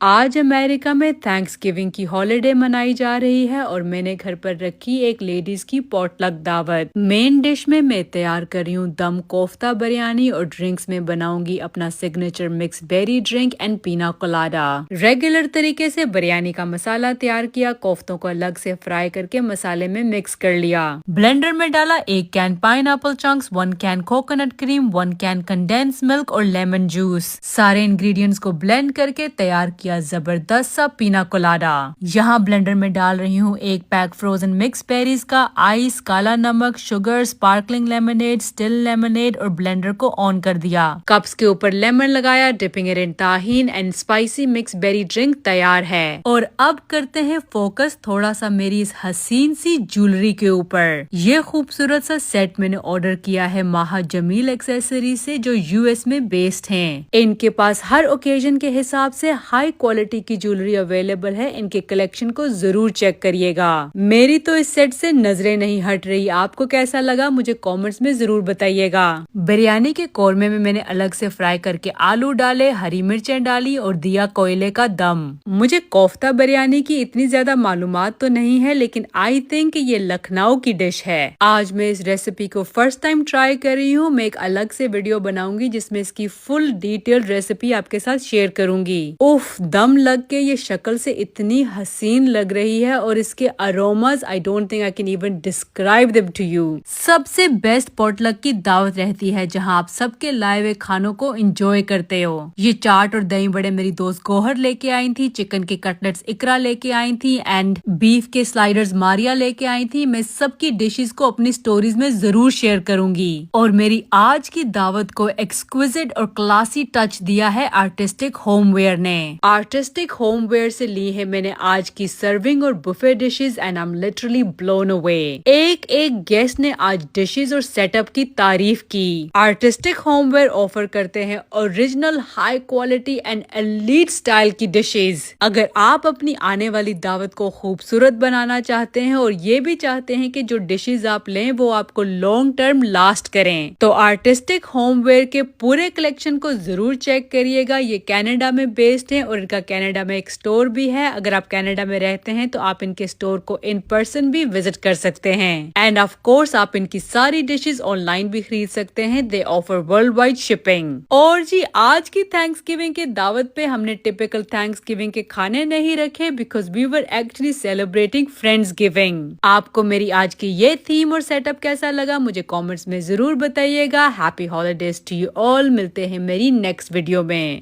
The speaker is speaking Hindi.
आज अमेरिका में थैंक्सगिविंग की हॉलिडे मनाई जा रही है और मैंने घर पर रखी एक लेडीज की पॉटलक दावत। मेन डिश में मैं तैयार कर रही हूँ दम कोफ्ता बिरयानी और ड्रिंक्स में बनाऊंगी अपना signature mix berry drink and pina colada. Regular तरीके से बिरयानी का मसाला तैयार किया, कोफ्तों को अलग से फ्राई करके मसाले में मिक्स कर लिया। ब्लेंडर में डाला 1 can pineapple chunks, 1 can coconut cream, 1 can condense milk और लेमन जूस। सारे इंग्रेडिएंट्स को ब्लेंड करके तैयार किया जबरदस्त सा पीना कोलाडा। यहाँ ब्लेंडर में डाल रही हूँ 1 पैक फ्रोजन मिक्स बेरीज का, आइस, काला नमक, sugar, sparkling lemonade, still lemonade और ब्लेंडर को ऑन कर दिया। कप्स के ऊपर लेमन लगाया, dipping it in tahini and spicy mix berry drink तैयार है। और अब करते हैं फोकस थोड़ा सा मेरी इस हसीन सी ज्वेलरी के ऊपर। ये खूबसूरत सा सेट मैंने ऑर्डर किया है माहा जमील एक्सेसरी से, जो यूएस में बेस्ड हैं। इनके पास हर ओकेजन के हिसाब से हाई क्वालिटी की ज्वेलरी अवेलेबल है। इनके कलेक्शन को जरूर चेक करिएगा। मेरी तो इस सेट से नजरें नहीं हट रही। आपको कैसा लगा मुझे कमेंट्स में जरूर बताइएगा। बिरयानी के कोरमे में मैंने अलग से फ्राई करके आलू डाले, हरी मिर्चें डाली और दिया कोयले का दम। मुझे कोफ्ता बिरयानी की इतनी ज्यादा मालूमात तो नहीं है, लेकिन आई थिंक ये लखनऊ की डिश है। आज मैं इस रेसिपी को फर्स्ट टाइम ट्राई कर रही हूँ। मैं एक अलग से वीडियो बनाऊंगी जिसमें इसकी फुल डिटेल रेसिपी आपके साथ शेयर करूंगी। उफ, दम लग के ये शक्ल से इतनी हसीन लग रही है और इसके aromas I don't think I can even describe them to you. सबसे बेस्ट पॉटलक की दावत रहती है जहां आप सबके लाए हुए खानों को एंजॉय करते हो। ये चाट और दही बड़े मेरी दोस्त गोहर लेके आई थी, चिकन के कटलेट्स इकरा लेके आई थी एंड बीफ के स्लाइडर्स मारिया लेके आई थी। मैं सबकी डिशेस को अपनी स्टोरीज में जरूर शेयर करूंगी। और मेरी आज की दावत को एक्सक्विजिट और क्लासी टच दिया है आर्टिस्टिक होमवेयर ने। आर्टिस्टिक होमवेयर से ली है मैंने आज की सर्विंग और buffet dishes and I am literally blown away. एक एक गेस्ट ने आज डिशेस और सेटअप की तारीफ की। आर्टिस्टिक होमवेयर ऑफर करते हैं original high quality and elite style की डिशेस। अगर आप अपनी आने वाली दावत को खूबसूरत बनाना चाहते हैं और ये भी चाहते हैं कि जो डिशेस आप लें वो आपको लॉन्ग टर्म लास्ट करें, तो आर्टिस्टिक होमवेयर के पूरे कलेक्शन को जरूर चेक करिएगा। ये कनाडा में बेस्ड है और इनका कनाडा में एक स्टोर भी है। अगर आप कनाडा में रहते हैं तो आप इनके स्टोर को इन पर्सन भी विजिट कर सकते हैं एंड ऑफ कोर्स आप इनकी सारी डिशेस ऑनलाइन भी खरीद सकते हैं। दे ऑफर वर्ल्ड वाइड शिपिंग। और जी, आज की थैंक्सगिविंग के दावत पे हमने टिपिकल थैंक्सगिविंग के खाने नहीं रखे because we were actually celebrating Friendsgiving. आपको मेरी आज की ये थीम और सेटअप कैसा लगा मुझे कॉमेंट्स में जरूर बताइएगा। Happy holidays to you all. मिलते हैं मेरी नेक्स्ट वीडियो में।